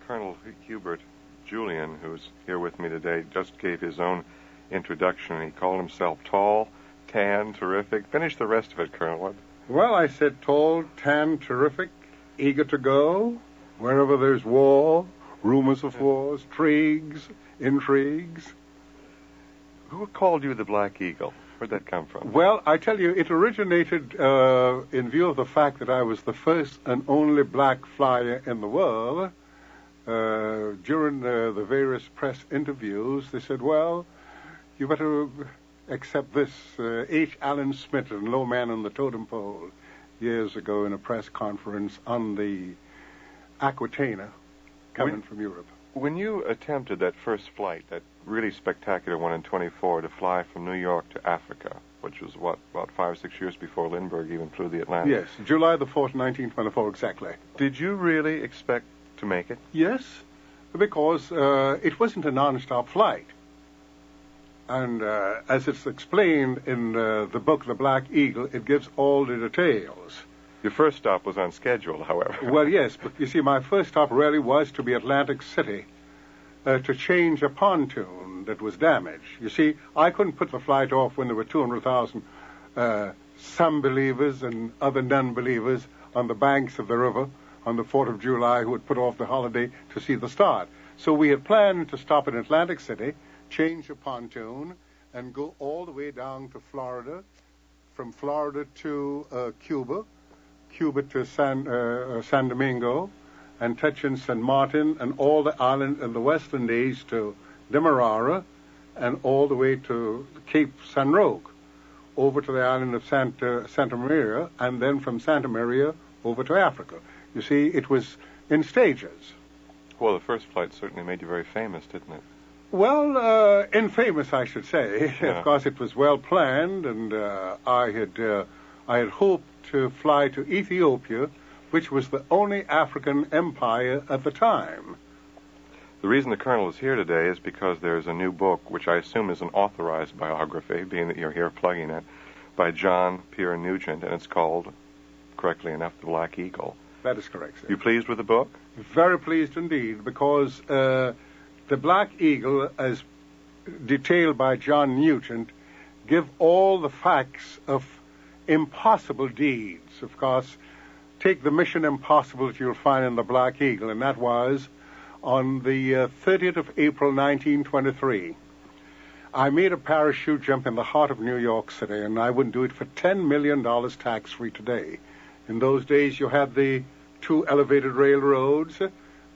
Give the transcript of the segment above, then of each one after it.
Colonel Hubert Julian, who's here with me today, just gave his own introduction. He called himself tall, tan, terrific. Finish the rest of it, Colonel. Well, I said tall, tan, terrific, eager to go. Wherever there's war, rumors of wars, intrigues. Who called you the Black Eagle? Where'd that come from? Well, I tell you, it originated in view of the fact that I was the first and only black flyer in the world. During the various press interviews, they said, well, you better accept this. H. Allen Smith, a low man on the totem pole, years ago in a press conference on the Aquitania coming from Europe. When you attempted that first flight, that really spectacular one in 24, to fly from New York to Africa, which was, about 5 or 6 years before Lindbergh even flew the Atlantic? Yes, July the 4th, 1924, exactly. Did you really expect to make it? Yes, because it wasn't a non-stop flight. And as it's explained in the book, The Black Eagle, it gives all the details. Your first stop was on schedule, however. Well, yes, but you see, my first stop really was to be Atlantic City to change a pontoon that was damaged. You see, I couldn't put the flight off when there were 200,000 some believers and other non-believers on the banks of the river on the 4th of July who had put off the holiday to see the start. So we had planned to stop in Atlantic City, change a pontoon, and go all the way down to Florida, from Florida to Cuba to San Domingo, and touch in San Martin and all the islands in the West Indies to Demerara, and all the way to Cape San Roque, over to the island of Santa Maria, and then from Santa Maria over to Africa. You see, it was in stages. Well, the first flight certainly made you very famous, didn't it? Well, infamous, I should say. Yeah. Of course, it was well planned, and I had hoped to fly to Ethiopia, which was the only African empire at the time. The reason the Colonel is here today is because there's a new book, which I assume is an authorized biography, being that you're here plugging it, by John Pierre Nugent, and it's called, correctly enough, The Black Eagle. That is correct, sir. You pleased with the book? Very pleased indeed, because The Black Eagle, as detailed by John Nugent, give all the facts of impossible deeds. Of course, take the Mission Impossible that you'll find in The Black Eagle, and that was on the 30th of April, 1923. I made a parachute jump in the heart of New York City, and I wouldn't do it for $10 million tax-free today. In those days, you had the 2 elevated railroads,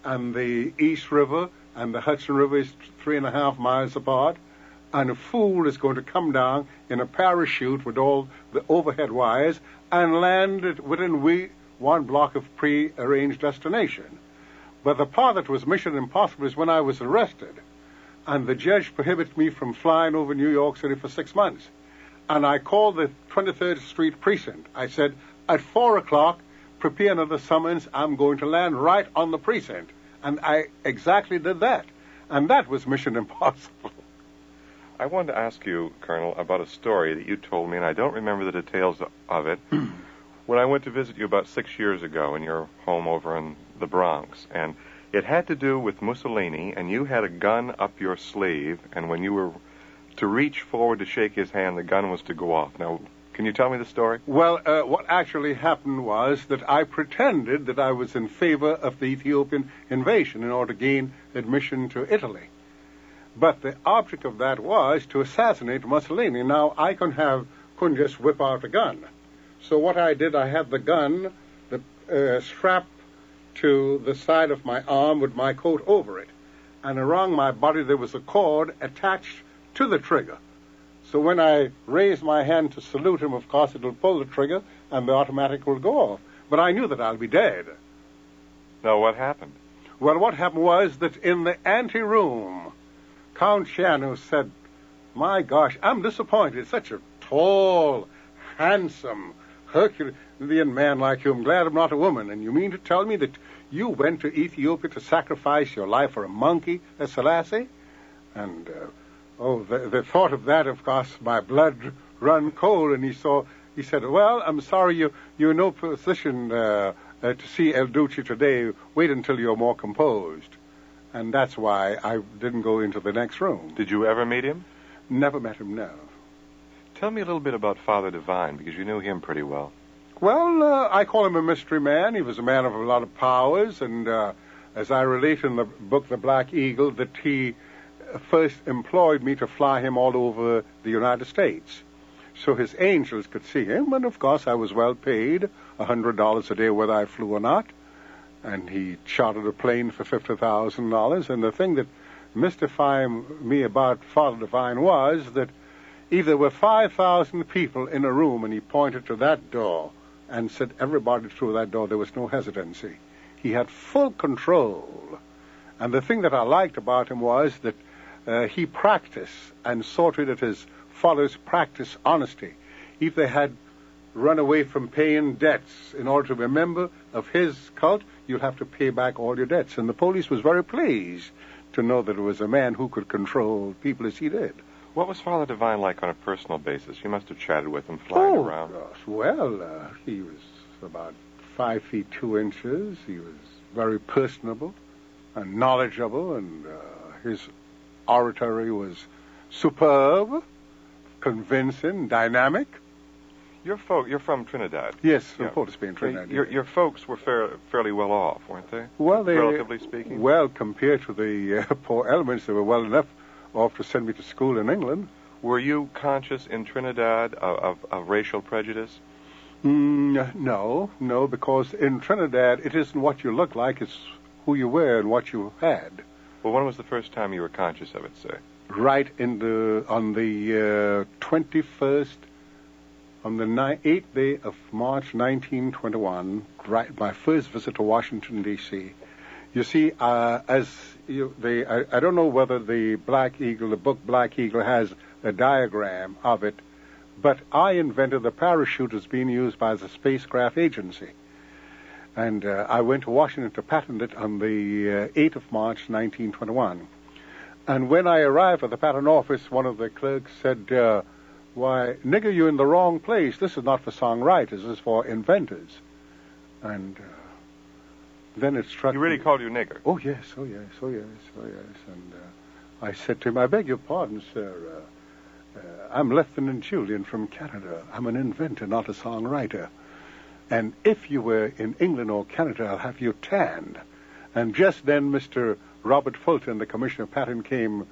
and the East River and the Hudson River is 3.5 miles apart, and a fool is going to come down in a parachute with all the overhead wires and land within one block of pre-arranged destination. But the part that was Mission Impossible is when I was arrested, and the judge prohibited me from flying over New York City for 6 months. And I called the 23rd Street precinct. I said, at 4 o'clock, prepare another summons. I'm going to land right on the precinct. And I exactly did that. And that was Mission Impossible. I wanted to ask you, Colonel, about a story that you told me, and I don't remember the details of it, when I went to visit you about 6 years ago in your home over in the Bronx. And it had to do with Mussolini, and you had a gun up your sleeve, and when you were to reach forward to shake his hand, the gun was to go off. Now, can you tell me the story? Well, what actually happened was that I pretended that I was in favor of the Ethiopian invasion in order to gain admission to Italy. But the object of that was to assassinate Mussolini. Now, I couldn't just whip out a gun. So what I did, I had the gun strapped to the side of my arm with my coat over it. And around my body there was a cord attached to the trigger. So when I raise my hand to salute him, of course, it'll pull the trigger and the automatic will go off. But I knew that I'll be dead. Now, what happened? Well, what happened was that in the anteroom, Count Shiano said, my gosh, I'm disappointed. Such a tall, handsome, Herculean man like you. I'm glad I'm not a woman. And you mean to tell me that you went to Ethiopia to sacrifice your life for a monkey, a Selassie? And, the thought of that, of course, my blood run cold. And he said, well, I'm sorry, you're in no position to see El Duce today. Wait until you're more composed. And that's why I didn't go into the next room. Did you ever meet him? Never met him, no. Tell me a little bit about Father Divine, because you knew him pretty well. Well, I call him a mystery man. He was a man of a lot of powers, and as I relate in the book The Black Eagle, that he first employed me to fly him all over the United States. So his angels could see him, and of course I was well paid, $100 a day whether I flew or not. And he chartered a plane for $50,000. And the thing that mystified me about Father Divine was that if there were 5,000 people in a room and he pointed to that door and said everybody through that door, there was no hesitancy. He had full control. And the thing that I liked about him was that he practiced and saw to it that his followers practiced honesty. If they had run away from paying debts in order to be a member of his cult, you'll have to pay back all your debts. And the police was very pleased to know that it was a man who could control people as he did. What was Father Divine like on a personal basis? You must have chatted with him flying around. Gosh. Well, he was about 5 feet 2 inches. He was very personable and knowledgeable, and his oratory was superb, convincing, dynamic. You're from Trinidad. Yes, from Port of Spain, Trinidad. Your folks were fairly well off, weren't they? Well, relatively speaking. Well, compared to the poor elements, they were well enough off to send me to school in England. Were you conscious in Trinidad of racial prejudice? No, because in Trinidad it isn't what you look like; it's who you were and what you had. Well, when was the first time you were conscious of it, say? Right on the 21st. On the 8th day of March 1921, right, my first visit to Washington, D.C. You see, I don't know whether the Black Eagle, the book Black Eagle, has a diagram of it, but I invented the parachute as being used by the spacecraft agency. And I went to Washington to patent it on the 8th of March 1921. And when I arrived at the patent office, one of the clerks said, "Why, nigger, you're in the wrong place. This is not for songwriters. This is for inventors." And then it struck me. He really called you nigger? Oh, yes. And I said to him, "I beg your pardon, sir. I'm Lieutenant Julian from Canada. I'm an inventor, not a songwriter. And if you were in England or Canada, I'll have you tanned." And just then Mr. Robert Fulton, the Commissioner of Patent, came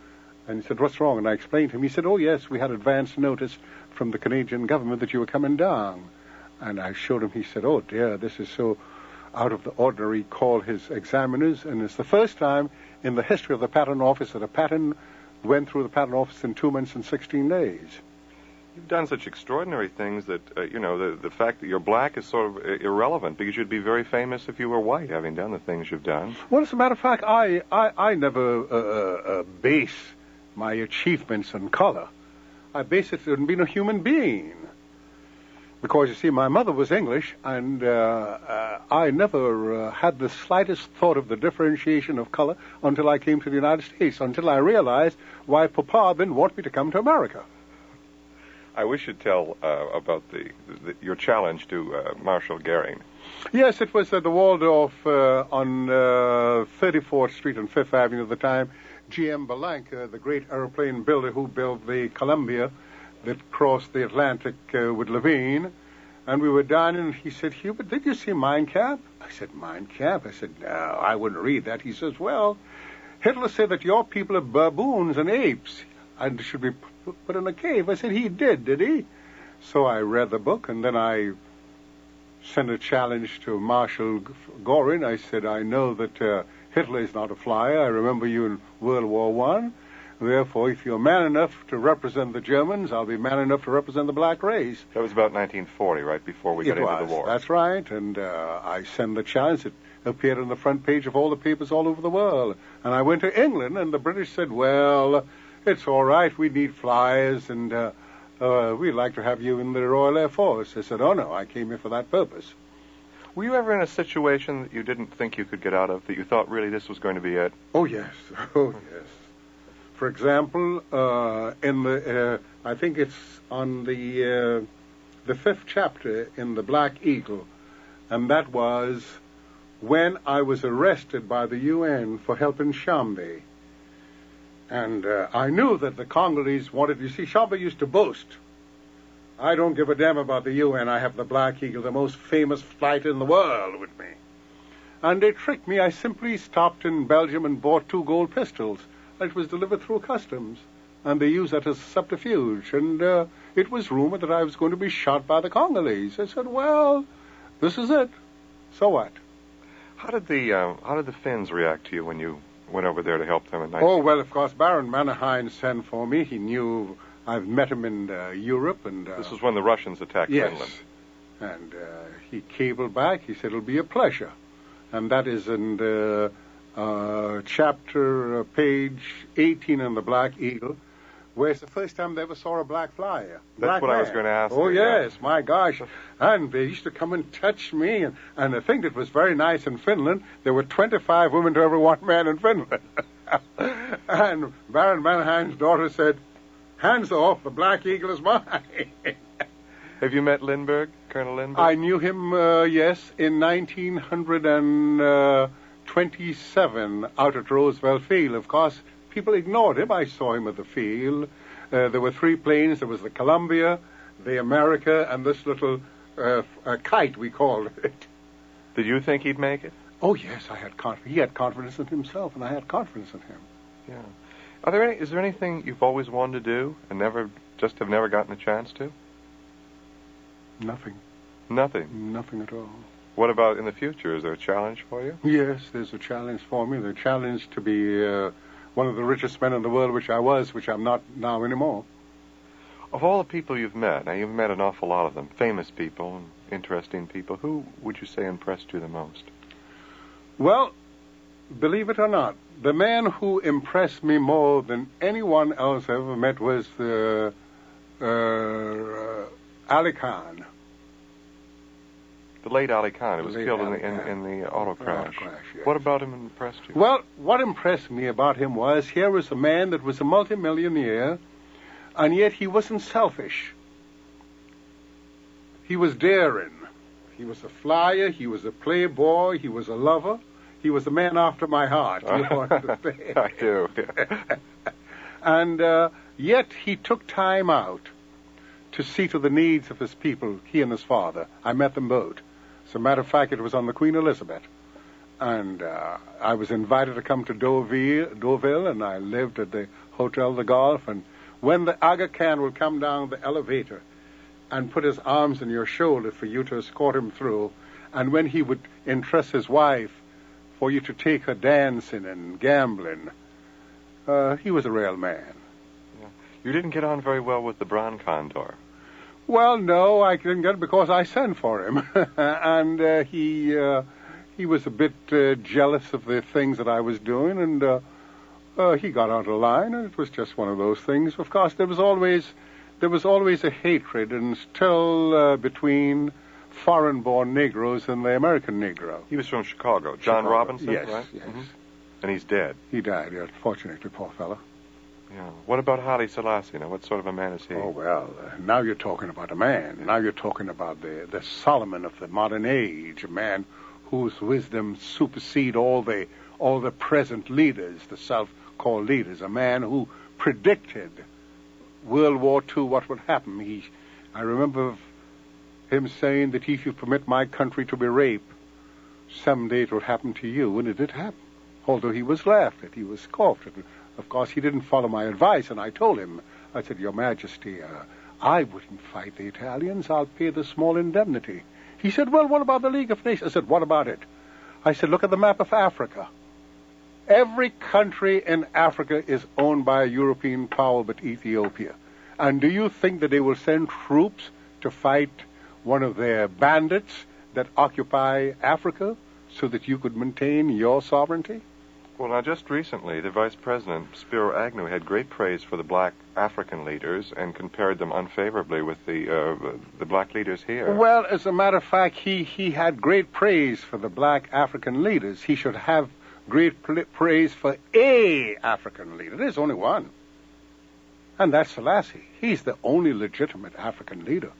and he said, "What's wrong?" And I explained to him. He said, "Oh, yes, we had advance notice from the Canadian government that you were coming down." And I showed him. He said, "Oh, dear, this is so out of the ordinary." He called his examiners, and it's the first time in the history of the Patent Office that a patent went through the Patent Office in 2 months and 16 days. You've done such extraordinary things that, the fact that you're black is sort of irrelevant, because you'd be very famous if you were white, having done the things you've done. Well, as a matter of fact, I never base my achievements on color. I base it on being a human being. Because, you see, my mother was English, and I never had the slightest thought of the differentiation of color until I came to the United States, until I realized why Papa didn't want me to come to America. I wish you'd tell about your challenge to Marshal Goering. Yes, it was at the Waldorf on 34th Street and 5th Avenue at the time. G.M. Belanca, the great airplane builder who built the Columbia that crossed the Atlantic with Levine, and we were dining, and he said, "Hubert, did you see Mein Kampf?" I said, "Mein Kampf?" I said, "No, I wouldn't read that." He says, "Well, Hitler said that your people are baboons and apes and should be put in a cave." I said, "He did he?" So I read the book, and then I sent a challenge to Marshal Goring. I said, "I know that Hitler is not a flyer. I remember you in World War I. Therefore, if you're man enough to represent the Germans, I'll be man enough to represent the black race." That was about 1940, right before we got into the war. That's right. And I sent the challenge. It appeared on the front page of all the papers all over the world. And I went to England, and the British said, "Well, it's all right. We need flyers, and we'd like to have you in the Royal Air Force." I said, "Oh, no, I came here for that purpose." Were you ever in a situation that you didn't think you could get out of, that you thought really this was going to be it? Oh, yes. Oh, yes. For example, I think it's on the 5th chapter in the Black Eagle, and that was when I was arrested by the UN for helping Shambe. And I knew that the Congolese wanted... You see, Shambe used to boast, I don't give a damn about the UN. I have the Black Eagle, the most famous fighter in the world, with me. And they tricked me. I simply stopped in Belgium and bought 2 gold pistols. It was delivered through customs. And they used that as a subterfuge. And it was rumored that I was going to be shot by the Congolese. I said, well, this is it. So what? How did the Finns react to you when you went over there to help them at night? Oh, well, of course, Baron Mannerheim sent for me. He knew I've met him in Europe. And this was when the Russians attacked Finland. And he cabled back. He said, it'll be a pleasure. And that is in the chapter, page 18 on the Black Eagle, where it's the first time they ever saw a black flyer. That's what I was going to ask. Oh, yes, my gosh. And they used to come and touch me. And I think it was very nice in Finland. There were 25 women to every 1 man in Finland. And Baron Mannerheim's daughter said, hands off, the Black Eagle is mine. Have you met Lindbergh, Colonel Lindbergh? I knew him, yes, in 1927 out at Roosevelt Field. Of course, people ignored him. I saw him at the field. There were 3 planes. There was the Columbia, the America, and this little kite, we called it. Did you think he'd make it? Oh, yes, I had confidence. He had confidence in himself, and I had confidence in him. Yeah. Is there anything you've always wanted to do and have never gotten a chance to? Nothing. Nothing? Nothing at all. What about in the future? Is there a challenge for you? Yes, there's a challenge for me. The challenge to be one of the richest men in the world, which I was, which I'm not now anymore. Of all the people you've met, now you've met an awful lot of them, famous people and interesting people, who would you say impressed you the most? Well, believe it or not, the man who impressed me more than anyone else I ever met was Ali Khan. The late Ali Khan, who was killed in the auto crash. Yes. What about him impressed you? Well, what impressed me about him was here was a man that was a multimillionaire, and yet he wasn't selfish. He was daring. He was a flyer. He was a playboy. He was a lover. He was a man after my heart. You know what to say? I do. Yeah. And yet he took time out to see to the needs of his people, he and his father. I met them both. As a matter of fact, it was on the Queen Elizabeth. And I was invited to come to Deauville, and I lived at the Hotel de Golf. And when the Aga Khan would come down the elevator and put his arms on your shoulder for you to escort him through, and when he would entrust his wife for you to take her dancing and gambling, he was a real man. Yeah. You didn't get on very well with the Bron Condor. Well, no, I didn't get it because I sent for him. And he was a bit jealous of the things that I was doing, and he got out of line, and it was just one of those things. Of course, there was always a hatred and still between foreign-born Negroes and the American Negro. He was from Chicago. John Robinson, yes, right? Yes. Mm-hmm. And he's dead. He died, unfortunately, poor fellow. Yeah. What about Haile Selassie? Now, what sort of a man is he? Oh, well, now you're talking about a man. Now you're talking about the Solomon of the modern age, a man whose wisdom supersedes all the present leaders, the self-called leaders, a man who predicted World War II, what would happen. I remember him saying that if you permit my country to be raped, someday it will happen to you, and it did happen. Although he was laughed at, he was scoffed at. Of course, he didn't follow my advice, and I told him, I said, Your Majesty, I wouldn't fight the Italians. I'll pay the small indemnity. He said, well, what about the League of Nations? I said, what about it? I said, look at the map of Africa. Every country in Africa is owned by a European power but Ethiopia. And do you think that they will send troops to fight one of their bandits that occupy Africa so that you could maintain your sovereignty? Well, now, just recently, the Vice President, Spiro Agnew, had great praise for the black African leaders and compared them unfavorably with the black leaders here. Well, as a matter of fact, he had great praise for the black African leaders. He should have great praise for a African leader. There's only one. And that's Selassie. He's the only legitimate African leader.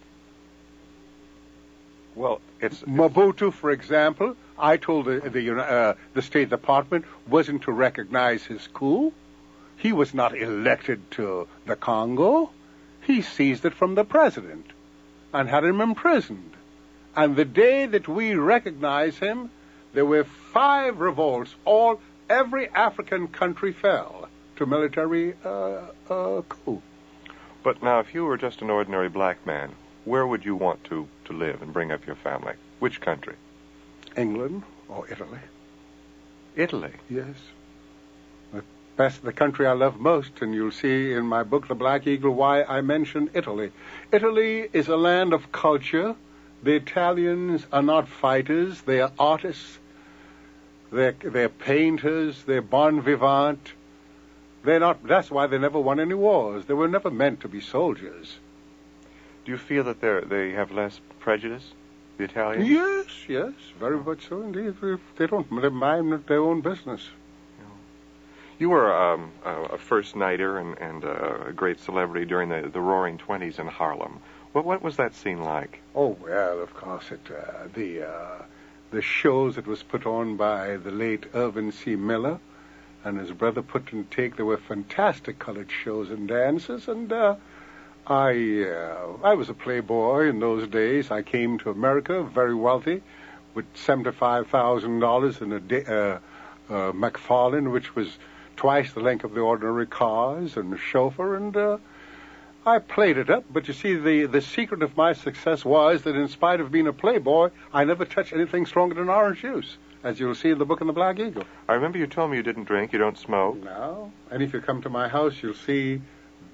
Well, Mobutu, for example, I told the State Department wasn't to recognize his coup. He was not elected to the Congo. He seized it from the president and had him imprisoned. And the day that we recognized him, there were 5 revolts. Every African country fell to military coup. But now, if you were just an ordinary black man, where would you want to live and bring up your family? Which country? England or Italy. Italy? Yes. That's the country I love most, and you'll see in my book, The Black Eagle, why I mention Italy. Italy is a land of culture. The Italians are not fighters. They are artists. They're painters. They're bon vivant. They're not. That's why they never won any wars. They were never meant to be soldiers. Do you feel that they have less prejudice, the Italians? Yes, very much so indeed. They don't mind their own business. You were a first nighter and a great celebrity during the Roaring '20s in Harlem. What was that scene like? Oh well, of course the shows that was put on by the late Irvin C. Miller and his brother Put and Take. There were fantastic colored shows and dances, and I was a playboy in those days. I came to America very wealthy with $75,000 in a McFarlane, which was twice the length of the ordinary cars, and a chauffeur, and I played it up. But you see, the secret of my success was that in spite of being a playboy, I never touched anything stronger than orange juice, as you'll see in the book in the Black Eagle. I remember you told me you didn't drink, you don't smoke. No, and if you come to my house, you'll see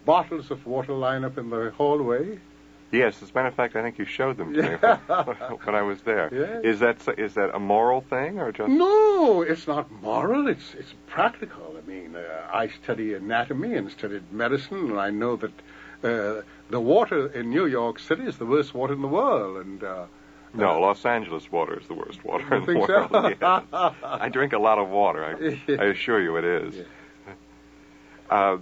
bottles of water line up in the hallway. Yes, as a matter of fact, I think you showed them to me when I was there. Yes. Is that a moral thing or just? No, it's not moral. It's practical. I mean, I study anatomy and studied medicine, and I know that the water in New York City is the worst water in the world. And no, Los Angeles water is the worst water in the think world. so? Yes. I drink a lot of water. I assure you, it is. Yeah.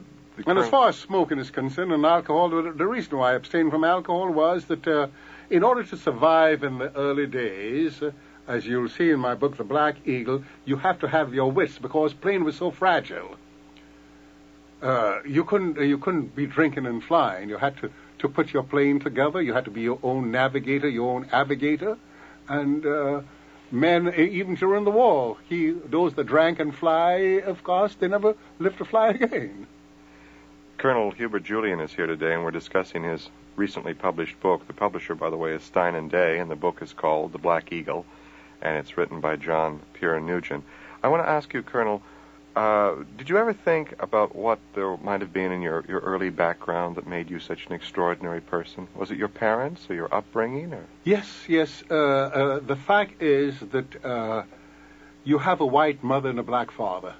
And as far as smoking is concerned and alcohol, the reason why I abstained from alcohol was that in order to survive in the early days, as you'll see in my book, The Black Eagle, you have to have your wits because plane was so fragile. You couldn't be drinking and flying. You had to put your plane together. You had to be your own navigator, your own avigator. And men, even during the war, those that drank and fly, of course, they never lived to fly again. Colonel Hubert Julian is here today, and we're discussing his recently published book. The publisher, by the way, is Stein and Day, and the book is called The Black Eagle, and it's written by John Pierre Nugent. I want to ask you, Colonel, did you ever think about what there might have been in your early background that made you such an extraordinary person? Was it your parents or your upbringing? Or? Yes. The fact is that you have a white mother and a black father.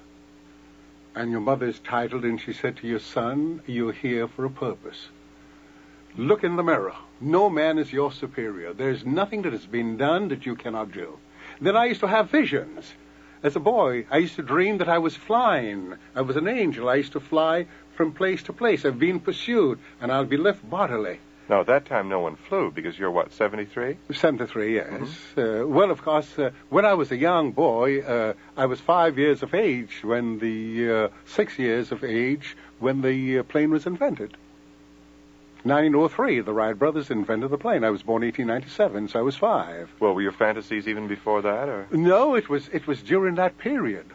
And your mother is titled, and she said to your son, you're here for a purpose. Look in the mirror. No man is your superior. There's nothing that has been done that you cannot do. Then I used to have visions. As a boy, I used to dream that I was flying. I was an angel. I used to fly from place to place. I've been pursued, and I'll be left bodily. Now, at that time, no one flew, because you're, what, 73? 73, yes. Mm-hmm. Well, of course, when I was a young boy, I was 5 years of age when 6 years of age when the plane was invented. 1903, the Wright brothers invented the plane. I was born 1897, so I was 5. Well, were your fantasies even before that, or? No, it was during that period.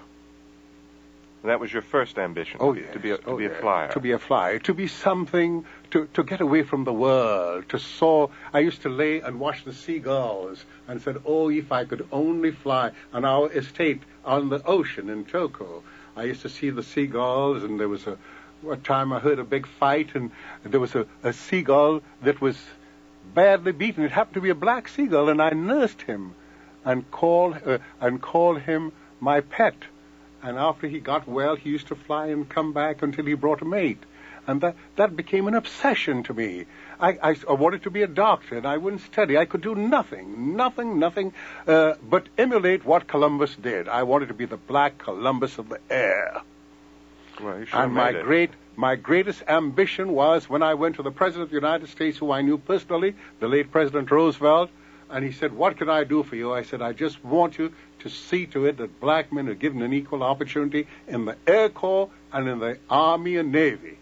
That was your first ambition, to be a flyer. To be a flyer, to be something, to get away from the world, to soar. I used to lay and watch the seagulls and said, oh, if I could only fly. On our estate on the ocean in Toko, I used to see the seagulls, and there was one time I heard a big fight, and there was a seagull that was badly beaten. It happened to be a black seagull, and I nursed him and called him my pet. And after he got well, he used to fly and come back until he brought a mate. And that became an obsession to me. I wanted to be a doctor, and I wouldn't study. I could do nothing, but emulate what Columbus did. I wanted to be the black Columbus of the air. Well, you sure and my greatest ambition was when I went to the President of the United States, who I knew personally, the late President Roosevelt, And he said, what can I do for you? I said, I just want you to see to it that black men are given an equal opportunity in the Air Corps and in the Army and Navy.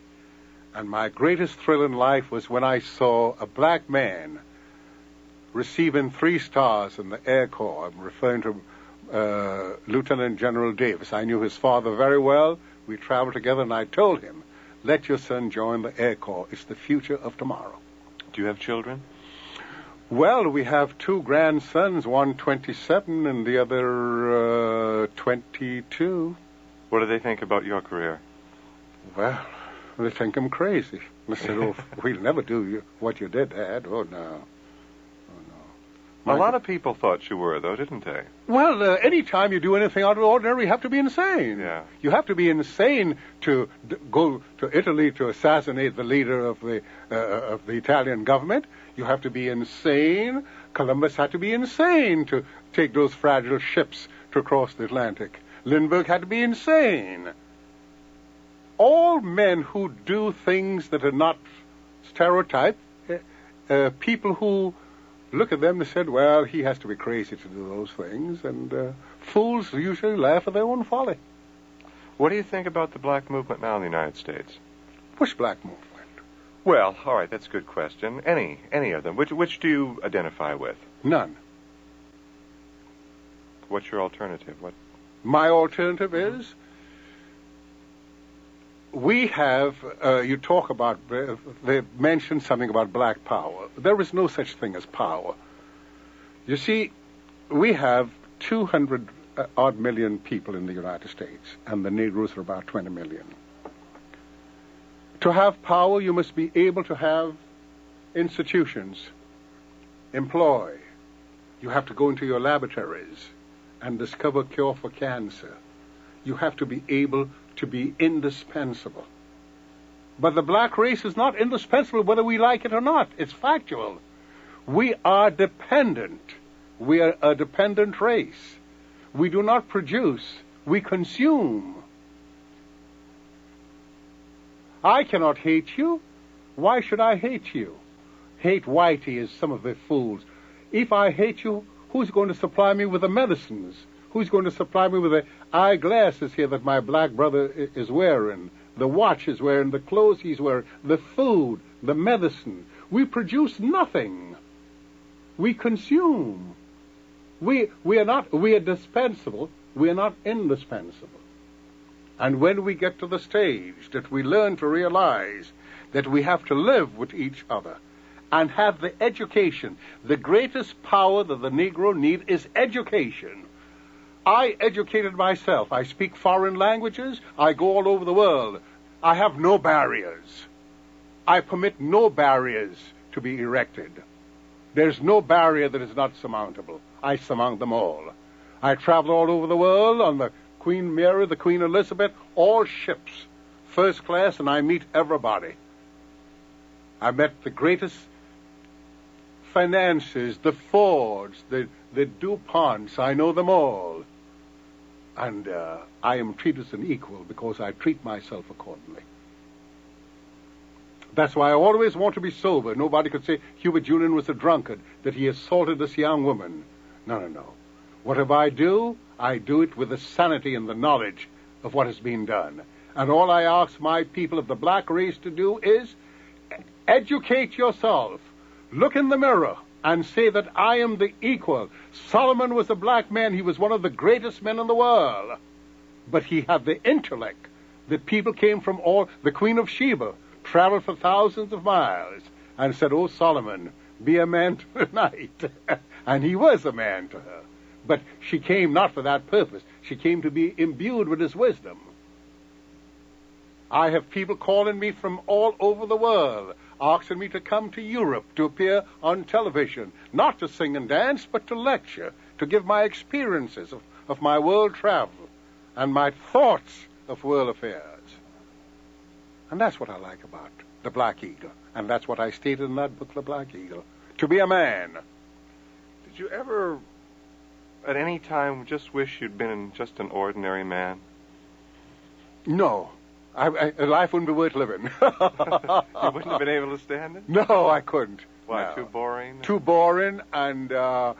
And my greatest thrill in life was when I saw a black man receiving 3 stars in the Air Corps. I'm referring to Lieutenant General Davis. I knew his father very well. We traveled together, and I told him, let your son join the Air Corps. It's the future of tomorrow. Do you have children? Well, we have 2 grandsons, one 27 and the other 22. What do they think about your career? Well, they think I'm crazy. They said, oh, we'll never do what you did, Dad. Oh, no. A lot of people thought you were, though, didn't they? Well, any time you do anything out of the ordinary, you have to be insane. Yeah. You have to be insane to go to Italy to assassinate the leader of the Italian government. You have to be insane. Columbus had to be insane to take those fragile ships to cross the Atlantic. Lindbergh had to be insane. All men who do things that are not stereotyped, people who look at them and said, well, he has to be crazy to do those things, and fools usually laugh at their own folly. What do you think about the black movement now in the United States? Which black movement? Well, all right, that's a good question. Any of them. Which do you identify with? None. What's your alternative? What? My alternative is, we have, you talk about, they mentioned something about black power. There is no such thing as power. You see, we have 200-odd million people in the United States, and the Negroes are about 20 million. To have power, you must be able to have institutions, employ. You have to go into your laboratories and discover a cure for cancer. You have to be able to be indispensable. But the black race is not indispensable whether we like it or not. It's factual. We are dependent. We are a dependent race. We do not produce. We consume. I cannot hate you. Why should I hate you? Hate Whitey as some of the fools. If I hate you, who's going to supply me with the medicines? Who's going to supply me with the eyeglasses here that my black brother is wearing, the watch he's wearing, the clothes he's wearing, the food, the medicine? We produce nothing. We consume. We are dispensable. We are not indispensable. And when we get to the stage that we learn to realize that we have to live with each other and have the education, the greatest power that the Negro needs is education. I educated myself. I speak foreign languages. I go all over the world. I have no barriers. I permit no barriers to be erected. There's no barrier that is not surmountable. I surmount them all. I travel all over the world on the Queen Mary, the Queen Elizabeth, all ships, first class, and I meet everybody. I met the greatest financiers, the Fords, the DuPonts. I know them all. And I am treated as an equal because I treat myself accordingly. That's why I always want to be sober. Nobody could say Hubert Union was a drunkard, that he assaulted this young woman. No. Whatever I do it with the sanity and the knowledge of what has been done. And all I ask my people of the black race to do is educate yourself. Look in the mirror and say that I am the equal. Solomon was a black man. He was one of the greatest men in the world. But he had the intellect that people came from all. The Queen of Sheba traveled for thousands of miles and said, oh, Solomon, be a man tonight. And he was a man to her. But she came not for that purpose. She came to be imbued with his wisdom. I have people calling me from all over the world, asking me to come to Europe to appear on television, not to sing and dance, but to lecture, to give my experiences of my world travel and my thoughts of world affairs. And that's what I like about the Black Eagle. And that's what I stated in that book, The Black Eagle. To be a man. Did you ever, at any time, just wish you'd been just an ordinary man? No. life wouldn't be worth living. You wouldn't have been able to stand it? No, I couldn't. Why? No. Too boring? Too boring, and the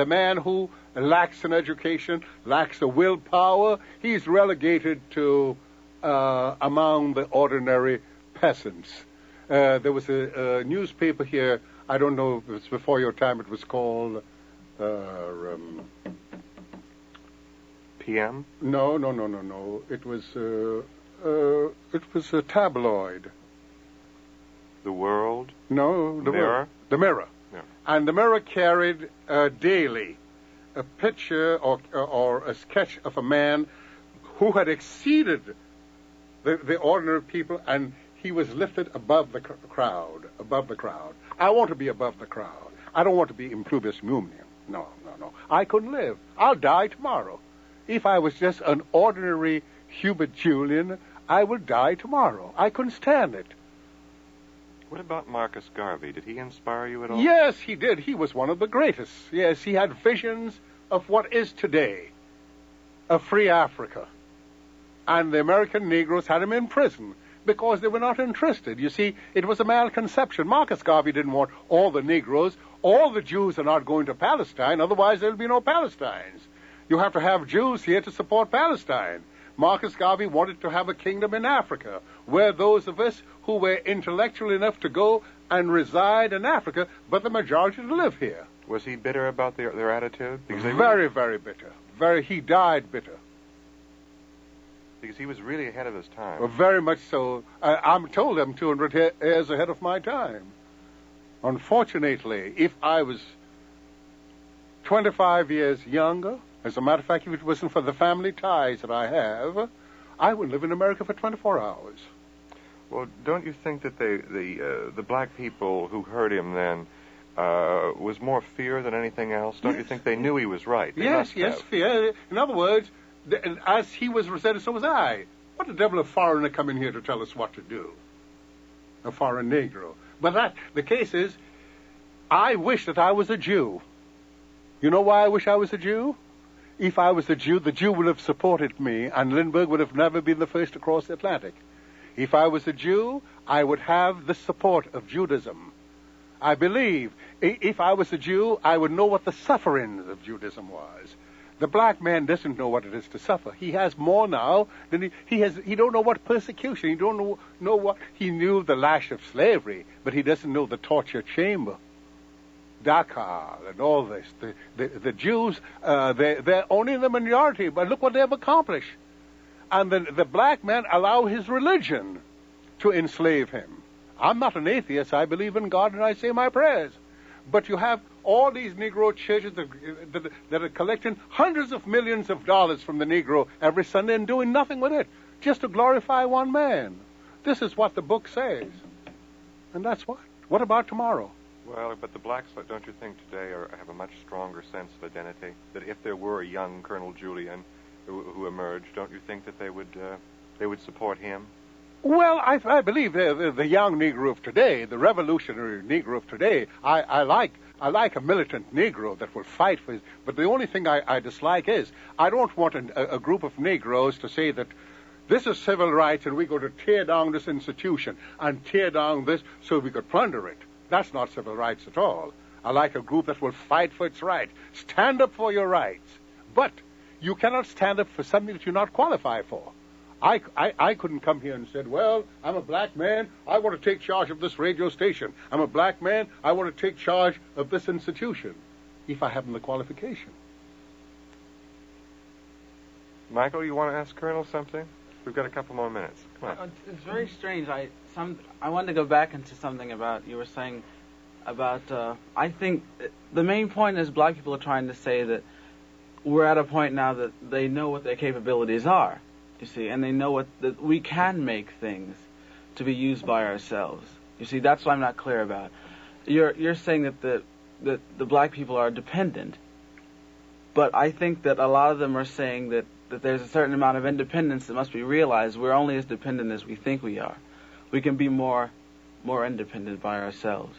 man who lacks an education, lacks a willpower, he's relegated to among the ordinary peasants. There was a newspaper here, I don't know if it's before your time, it was called PM? No. It was a tabloid. The World? No, the Mirror? The Mirror. Yeah. And the Mirror carried daily a picture or a sketch of a man who had exceeded the ordinary people, and he was lifted above the crowd. I want to be above the crowd. I don't want to be improbus mumnium. No. I couldn't live. I'll die tomorrow. If I was just an ordinary Hubert Julian, I would die tomorrow. I couldn't stand it. What about Marcus Garvey? Did he inspire you at all? Yes, he did. He was one of the greatest. Yes, he had visions of what is today a free Africa. And the American Negroes had him in prison because they were not interested. You see, it was a malconception. Marcus Garvey didn't want all the Negroes. All the Jews are not going to Palestine, otherwise there'll be no Palestines. You have to have Jews here to support Palestine. Marcus Garvey wanted to have a kingdom in Africa, where those of us who were intellectual enough to go and reside in Africa, but the majority to live here. Was he bitter about their attitude? Because Very bitter. He died bitter. Because he was really ahead of his time. Well, very much so. I'm told I'm 200 years ahead of my time. Unfortunately, if I was 25 years younger, as a matter of fact, if it wasn't for the family ties that I have, I would live in America for 24 hours. Well, don't you think that the black people who heard him then was more fear than anything else? Don't you think they knew he was right? Yes, fear. In other words, as he was resented, so was I. What the devil, a foreigner come in here to tell us what to do? A foreign Negro. But the case is, I wish that I was a Jew. You know why I wish I was a Jew? If I was a Jew, the Jew would have supported me, and Lindbergh would have never been the first to cross the Atlantic. If I was a Jew, I would have the support of Judaism. I believe, if I was a Jew, I would know what the sufferings of Judaism was. The black man doesn't know what it is to suffer. He has more now than he don't know what persecution. He don't know what. He knew the lash of slavery, but he doesn't know the torture chamber. Dakar and all this. The Jews, they're only in the minority, but look what they've accomplished. And the black man allow his religion to enslave him. I'm not an atheist. I believe in God and I say my prayers. But you have all these Negro churches that are collecting hundreds of millions of dollars from the Negro every Sunday and doing nothing with it, just to glorify one man. This is what the book says. And that's what. What about tomorrow? Well, but the blacks, don't you think, today have a much stronger sense of identity? That if there were a young Colonel Julian who emerged, don't you think that they would support him? Well, I believe the young Negro of today, the revolutionary Negro of today, I like a militant Negro that will fight for his... But the only thing I dislike is, I don't want a group of Negroes to say that this is civil rights and we're going to tear down this institution and tear down this so we could plunder it. That's not civil rights at all. I like a group that will fight for its rights. Stand up for your rights. But you cannot stand up for something that you're not qualified for. I couldn't come here and said, well, I'm a black man, I want to take charge of this radio station. I'm a black man, I want to take charge of this institution, if I haven't the qualification. Michael, you want to ask Colonel something? We've got a couple more minutes. Come on. It's very strange. I wanted to go back into something about, you were saying about, I think the main point is black people are trying to say that we're at a point now that they know what their capabilities are, you see, and they know that we can make things to be used by ourselves. You see, that's what I'm not clear about. You're saying that the black people are dependent, but I think that a lot of them are saying that there's a certain amount of independence that must be realized. We're only as dependent as we think we are. We can be more independent by ourselves.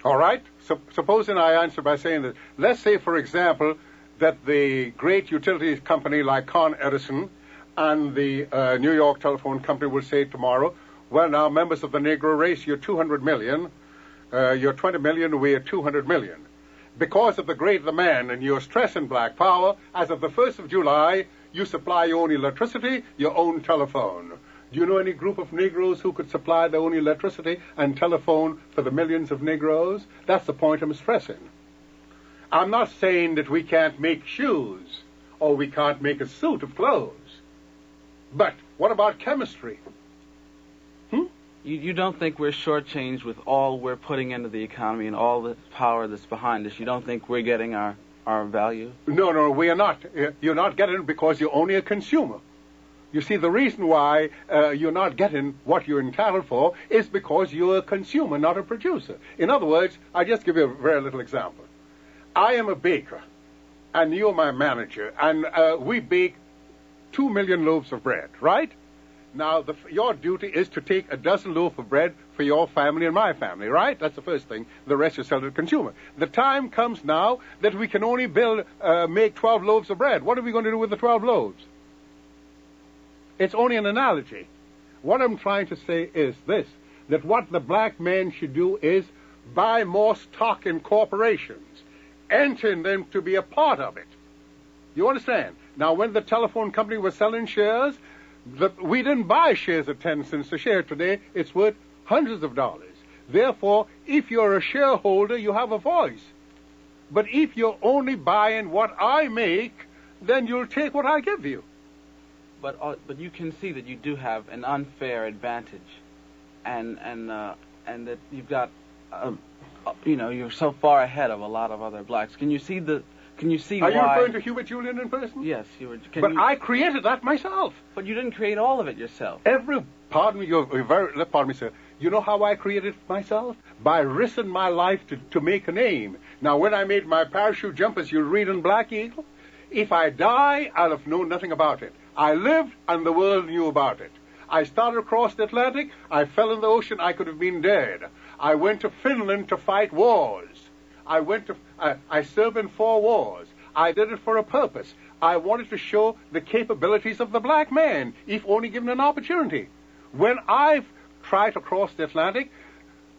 All right. So, supposing I answer by saying that, let's say, for example, that the great utilities company like Con Edison and the New York Telephone Company will say tomorrow, well, now, members of the Negro race, you're 200 million. You're 20 million, we're 200 million. Because of the great demand and your stress in black power, as of the 1st of July, you supply your own electricity, your own telephone. Do you know any group of Negroes who could supply their own electricity and telephone for the millions of Negroes? That's the point I'm stressing. I'm not saying that we can't make shoes or we can't make a suit of clothes. But what about chemistry? You don't think we're shortchanged with all we're putting into the economy and all the power that's behind us? You don't think we're getting our value? No, we are not. You're not getting it because you're only a consumer. You see, the reason why you're not getting what you're entitled for is because you're a consumer, not a producer. In other words, I'll just give you a very little example. I am a baker, and you're my manager, and we bake 2 million loaves of bread, right? Now, your duty is to take a dozen loaves of bread for your family and my family, right? That's the first thing. The rest you sell to the consumer. The time comes now that we can only make 12 loaves of bread. What are we going to do with the 12 loaves? It's only an analogy. What I'm trying to say is this, that what the black man should do is buy more stock in corporations, enter in them to be a part of it. You understand? Now, when the telephone company was selling shares, we didn't buy shares at 10 cents a share. Today, it's worth hundreds of dollars. Therefore, if you're a shareholder, you have a voice. But if you're only buying what I make, then you'll take what I give you. But you can see that you do have an unfair advantage, and that you've got, you're so far ahead of a lot of other blacks. Can you see why? Are you referring to Hubert Julian in person? Yes, I created that myself. But you didn't create all of it yourself. Pardon me, sir. You know how I created it myself? By risking my life to make a name. Now, when I made my parachute jump, as you read in Black Eagle, if I die, I'll have known nothing about it. I lived, and the world knew about it. I started across the Atlantic. I fell in the ocean. I could have been dead. I went to Finland to fight wars. I served in 4 wars. I did it for a purpose. I wanted to show the capabilities of the black man, if only given an opportunity. When I tried to cross the Atlantic,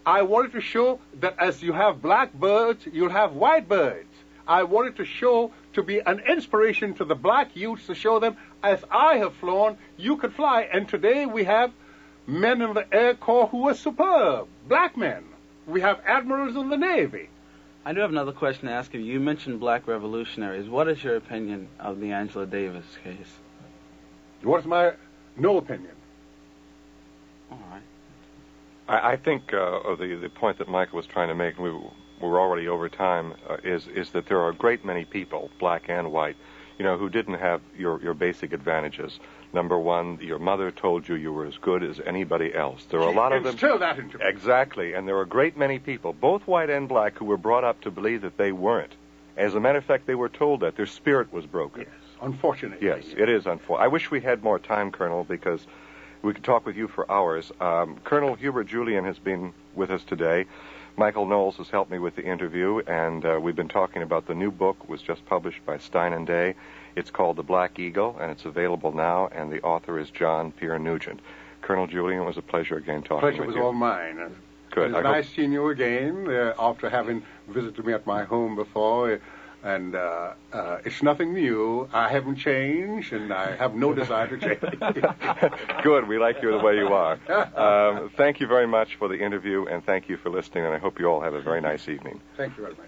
I wanted to show that as you have black birds, you'll have white birds. I wanted to show, to be an inspiration to the black youths, to show them, as I have flown, you could fly. And today we have men in the Air Corps who are superb, black men. We have admirals in the Navy. I do have another question to ask you. You mentioned black revolutionaries. What is your opinion of the Angela Davis case? What is my no opinion? All right. I think the point that Michael was trying to make, and we're already over time, is that there are a great many people, black and white, who didn't have your basic advantages. Number one, your mother told you were as good as anybody else. There are a lot of them. Instill that into me. Exactly, and there are a great many people, both white and black, who were brought up to believe that they weren't. As a matter of fact, they were told that their spirit was broken. Yes, unfortunately. Yes, it is unfortunate. I wish we had more time, Colonel, because we could talk with you for hours. Colonel Hubert Julian has been with us today. Michael Knowles has helped me with the interview, and we've been talking about the new book. It was just published by Stein & Day. It's called The Black Eagle, and it's available now, and the author is John Pierre Nugent. Colonel Julian, it was a pleasure again talking with you. Pleasure was all mine. Good. It's nice seeing you again after having visited me at my home before. And it's nothing new. I haven't changed, and I have no desire to change. Good. We like you the way you are. Thank you very much for the interview, and thank you for listening, and I hope you all have a very nice evening. Thank you very much.